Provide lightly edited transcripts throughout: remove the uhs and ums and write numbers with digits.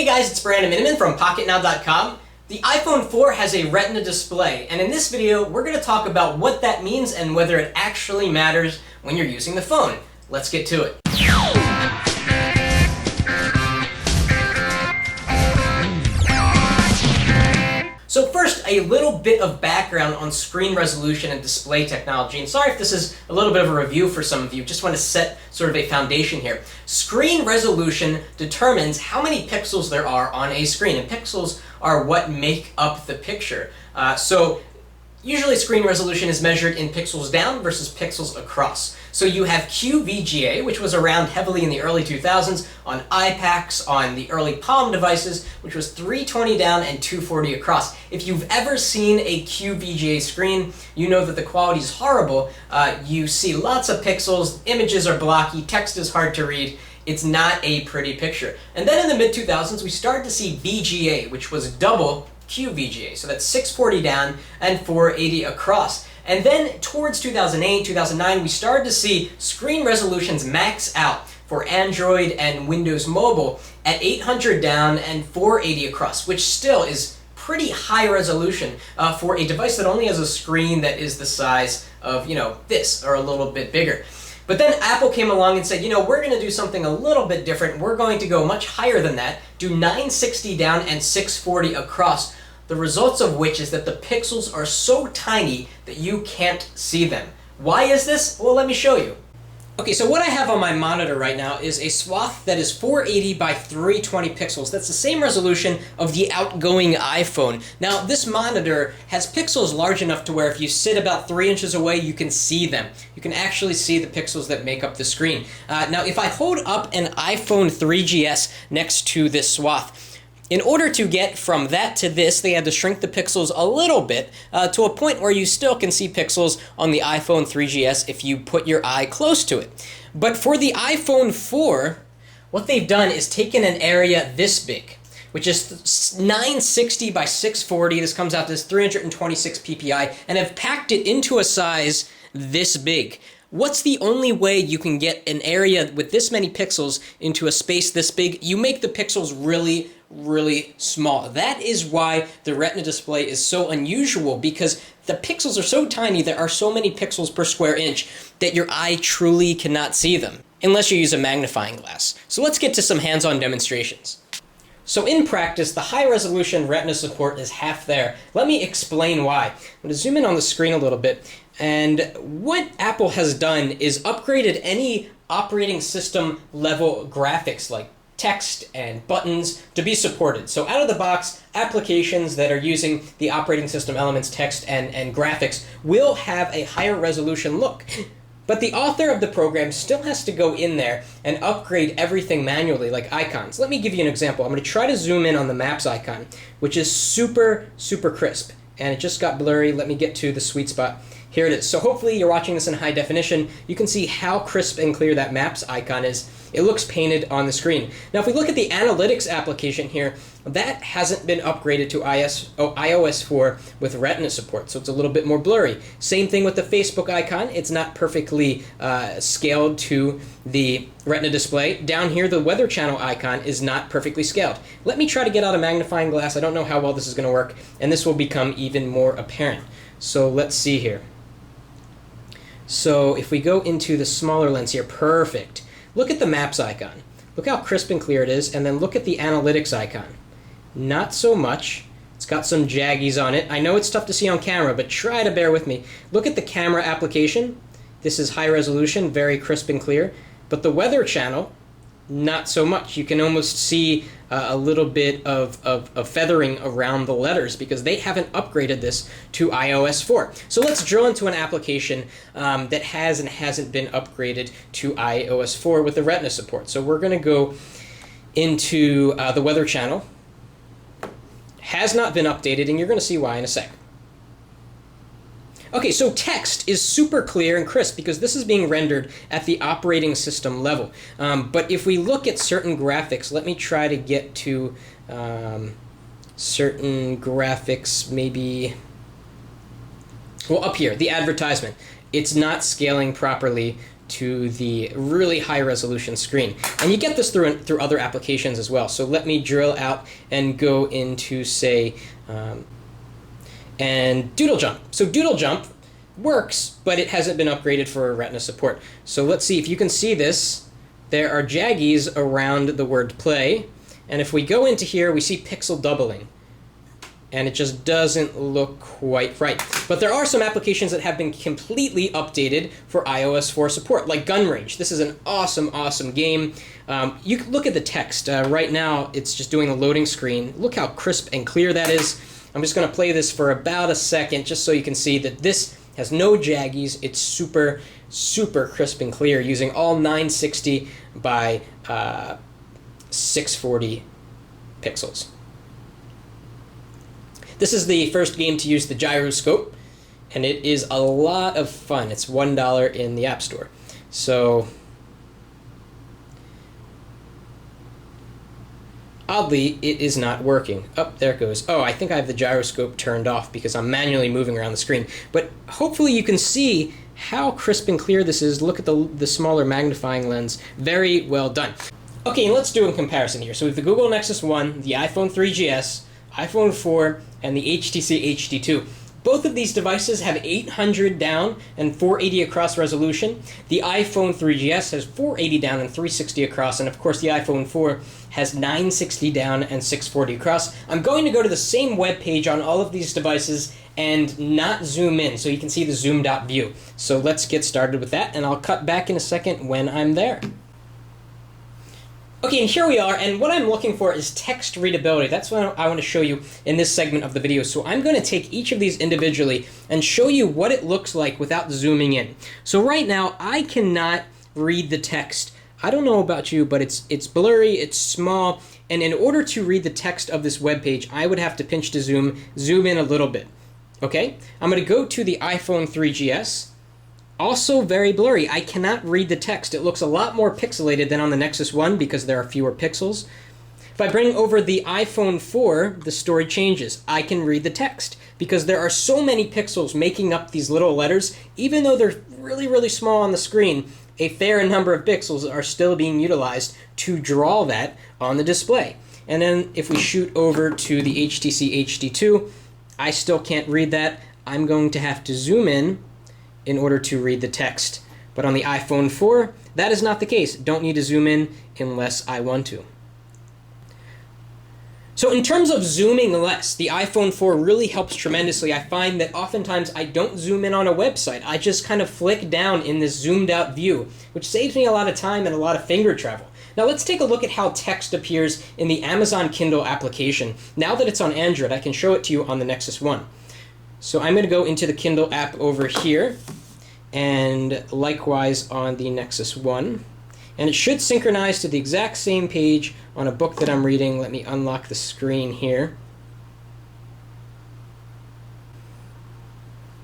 Hey guys, it's Brandon Miniman from Pocketnow.com. The iPhone 4 has a Retina display, and in this video we're going to talk about what that means and whether it actually matters when you're using the phone. Let's get to it. So first, a little bit of background on screen resolution and display technology. And sorry if this is a little bit of a review for some of you, just want to set sort of a foundation here. Screen resolution determines how many pixels there are on a screen, and pixels are what make up the picture. So usually screen resolution is measured in pixels down versus pixels across. So you have QVGA, which was around heavily in the early 2000s on iPads, on the early Palm devices, which was 320 down and 240 across. If you've ever seen a QVGA screen, you know that the quality is horrible. You see lots of pixels, images are blocky, text is hard to read. It's not a pretty picture. And then in the mid-2000s, we started to see VGA, which was double QVGA. So that's 640 down and 480 across. And then towards 2008, 2009, we started to see screen resolutions max out for Android and Windows Mobile at 800 down and 480 across, which still is pretty high resolution for a device that only has a screen that is the size of, this or a little bit bigger. But then Apple came along and said, we're going to do something a little bit different. We're going to go much higher than that, do 960 down and 640 across. The results of which is that the pixels are so tiny that you can't see them. Why is this? Well, let me show you. Okay, so what I have on my monitor right now is a swath that is 480 by 320 pixels. That's the same resolution of the outgoing iPhone. Now, this monitor has pixels large enough to where if you sit about 3 inches away, you can see them. You can actually see the pixels that make up the screen. Now, if I hold up an iPhone 3GS next to this swath, in order to get from that to this, they had to shrink the pixels a little bit to a point where you still can see pixels on the iPhone 3GS if you put your eye close to it. But for the iPhone 4, what they've done is taken an area this big, which is 960 by 640. This comes out to 326 ppi, and have packed it into a size this big. What's the only way you can get an area with this many pixels into a space this big? You make the pixels really, really small. That is why the Retina display is so unusual, because the pixels are so tiny, there are so many pixels per square inch that your eye truly cannot see them, unless you use a magnifying glass. So let's get to some hands-on demonstrations. So in practice, the high-resolution Retina support is half there. Let me explain why. I'm going to zoom in on the screen a little bit. And what Apple has done is upgraded any operating system level graphics like text and buttons to be supported. So out of the box, applications that are using the operating system elements, text and graphics will have a higher resolution look. But the author of the program still has to go in there and upgrade everything manually, like icons. Let me give you an example. I'm going to try to zoom in on the Maps icon, which is super, super crisp. And it just got blurry. Let me get to the sweet spot. Here it is. So hopefully you're watching this in high definition. You can see how crisp and clear that Maps icon is. It looks painted on the screen. Now if we look at the analytics application here, that hasn't been upgraded to iOS 4 with Retina support, so it's a little bit more blurry. Same thing with the Facebook icon. It's not perfectly scaled to the Retina display. Down here, the Weather Channel icon is not perfectly scaled. Let me try to get out a magnifying glass. I don't know how well this is going to work, and this will become even more apparent. So let's see here. So if we go into the smaller lens here, perfect. Look at the Maps icon. Look how crisp and clear it is, and then look at the Analytics icon. Not so much. It's got some jaggies on it. I know it's tough to see on camera, but try to bear with me. Look at the camera application. This is high resolution, very crisp and clear. But the Weather Channel, not so much. You can almost see a little bit of feathering around the letters because they haven't upgraded this to iOS 4. So let's drill into an application that has and hasn't been upgraded to iOS 4 with the Retina support. So we're going to go into the Weather Channel. Has not been updated, and you're going to see why in a sec. Okay, so text is super clear and crisp because this is being rendered at the operating system level. But if we look at certain graphics, let me try to get to certain graphics, maybe, well, up here, the advertisement. It's not scaling properly to the really high resolution screen. And you get this through other applications as well. So let me drill out and go into, say, and Doodle Jump. So Doodle Jump works, but it hasn't been upgraded for Retina support. So let's see if you can see this. There are jaggies around the word play. And if we go into here, we see pixel doubling. And it just doesn't look quite right. But there are some applications that have been completely updated for iOS 4 support, like Gun Range. This is an awesome, awesome game. You can look at the text. Right now, it's just doing a loading screen. Look how crisp and clear that is. I'm just going to play this for about a second, just so you can see that this has no jaggies. It's super, super crisp and clear, using all 960 by 640 pixels. This is the first game to use the gyroscope, and it is a lot of fun. It's $1 in the App Store. So, oddly, it is not working. Oh, there it goes. Oh, I think I have the gyroscope turned off because I'm manually moving around the screen. But hopefully you can see how crisp and clear this is. Look at the smaller magnifying lens. Very well done. Okay, let's do a comparison here. So we have the Google Nexus One, the iPhone 3GS, iPhone 4, and the HTC HD2. Both of these devices have 800 down and 480 across resolution. The iPhone 3GS has 480 down and 360 across, and of course the iPhone 4 has 960 down and 640 across. I'm going to go to the same web page on all of these devices and not zoom in, so you can see the zoomed out view. So let's get started with that, and I'll cut back in a second when I'm there. Okay, and here we are, and what I'm looking for is text readability. That's what I want to show you in this segment of the video. So I'm going to take each of these individually and show you what it looks like without zooming in. So right now, I cannot read the text. I don't know about you, but it's blurry, it's small, and in order to read the text of this web page, I would have to pinch to zoom in a little bit. Okay? I'm going to go to the iPhone 3GS. Also very blurry. I cannot read the text. It looks a lot more pixelated than on the Nexus One because there are fewer pixels. If I bring over the iPhone 4, the story changes. I can read the text because there are so many pixels making up these little letters. Even though they're really, really small on the screen, a fair number of pixels are still being utilized to draw that on the display. And then if we shoot over to the HTC HD2, I still can't read that. I'm going to have to zoom in order to read the text. But on the iPhone 4, that is not the case. Don't need to zoom in unless I want to. So in terms of zooming less, the iPhone 4 really helps tremendously. I find that oftentimes I don't zoom in on a website. I just kind of flick down in this zoomed out view, which saves me a lot of time and a lot of finger travel. Now let's take a look at how text appears in the Amazon Kindle application. Now that it's on Android, I can show it to you on the Nexus One. So I'm going to go into the Kindle app over here, and likewise on the Nexus One. And it should synchronize to the exact same page on a book that I'm reading. Let me unlock the screen here.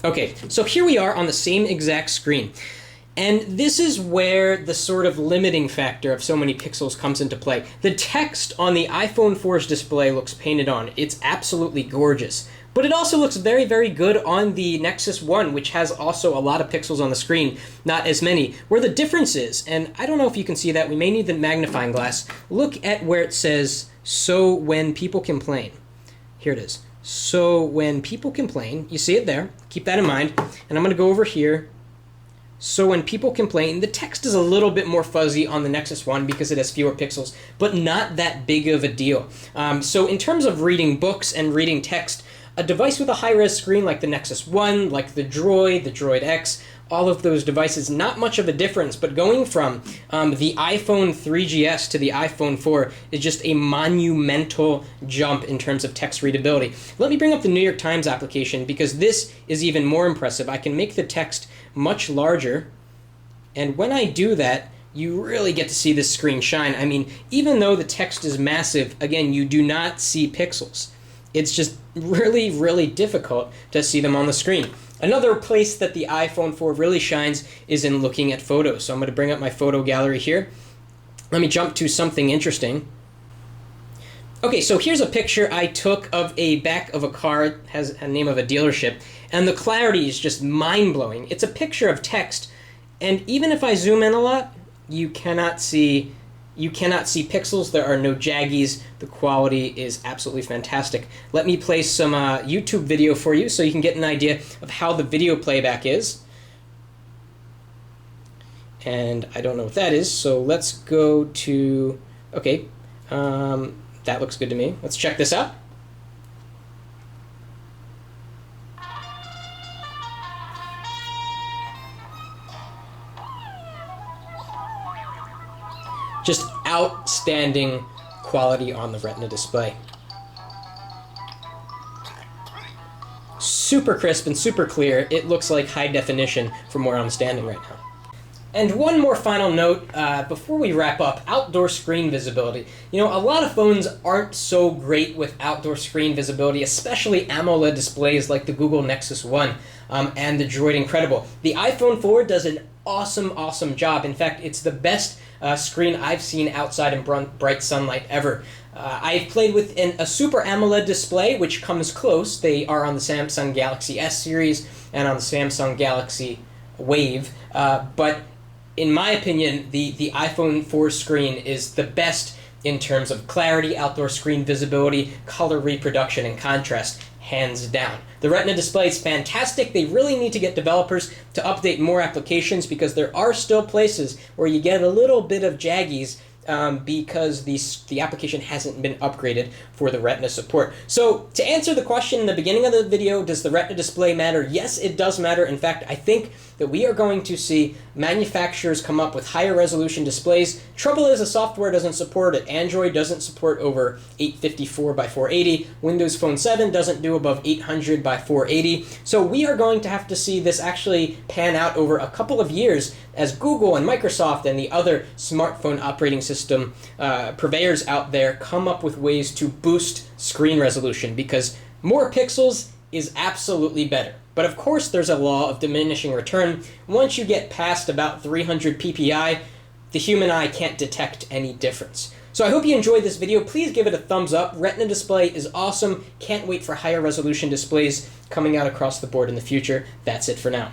Okay, so here we are on the same exact screen. And this is where the sort of limiting factor of so many pixels comes into play. The text on the iPhone 4's display looks painted on. It's absolutely gorgeous. But it also looks very, very good on the Nexus One, which has also a lot of pixels on the screen, not as many. Where the difference is, and I don't know if you can see that, we may need the magnifying glass. Look at where it says, "So when people complain." Here it is. So when people complain, you see it there. Keep that in mind. And I'm going to go over here. So when people complain, the text is a little bit more fuzzy on the Nexus One because it has fewer pixels, but not that big of a deal. So in terms of reading books and reading text, a device with a high-res screen like the Nexus One, like the Droid X, all of those devices, not much of a difference, but going from the iPhone 3GS to the iPhone 4 is just a monumental jump in terms of text readability. Let me bring up the New York Times application because this is even more impressive. I can make the text much larger, and when I do that, you really get to see this screen shine. I mean, even though the text is massive, again, you do not see pixels. It's just really, really difficult to see them on the screen. Another place that the iPhone 4 really shines is in looking at photos. So I'm going to bring up my photo gallery here. Let me jump to something interesting. Okay, so here's a picture I took of a back of a car. It has a name of a dealership. And the clarity is just mind-blowing. It's a picture of text. And even if I zoom in a lot, you cannot see pixels. There are no jaggies. The quality is absolutely fantastic. Let me play some YouTube video for you so you can get an idea of how the video playback is. And I don't know what that is, so let's go to, okay, that looks good to me. Let's check this out. Just outstanding quality on the Retina display. Super crisp and super clear. It looks like high definition from where I'm standing right now. And one more final note before we wrap up, outdoor screen visibility. You know, a lot of phones aren't so great with outdoor screen visibility, especially AMOLED displays like the Google Nexus One and the Droid Incredible. The iPhone 4 does an awesome job. In fact, it's the best screen I've seen outside in bright sunlight ever. I've played with a Super AMOLED display, which comes close. They are on the Samsung Galaxy S series and on the Samsung Galaxy Wave, but in my opinion, the iPhone 4 screen is the best in terms of clarity, outdoor screen visibility, color reproduction, and contrast, hands down. The Retina display is fantastic. They really need to get developers to update more applications because there are still places where you get a little bit of jaggies because the application hasn't been upgraded for the Retina support. So to answer the question in the beginning of the video, does the Retina display matter? Yes, it does matter. In fact, I think that we are going to see manufacturers come up with higher resolution displays. Trouble is the software doesn't support it. Android doesn't support over 854 by 480. Windows Phone 7 doesn't do above 800 by 480. So we are going to have to see this actually pan out over a couple of years as Google and Microsoft and the other smartphone operating system purveyors out there come up with ways to boost screen resolution, because more pixels is absolutely better. But of course there's a law of diminishing return. Once you get past about 300 ppi, the human eye can't detect any difference. So I hope you enjoyed this video. Please give it a thumbs up. Retina display is awesome. Can't wait for higher resolution displays coming out across the board in the future. That's it for now.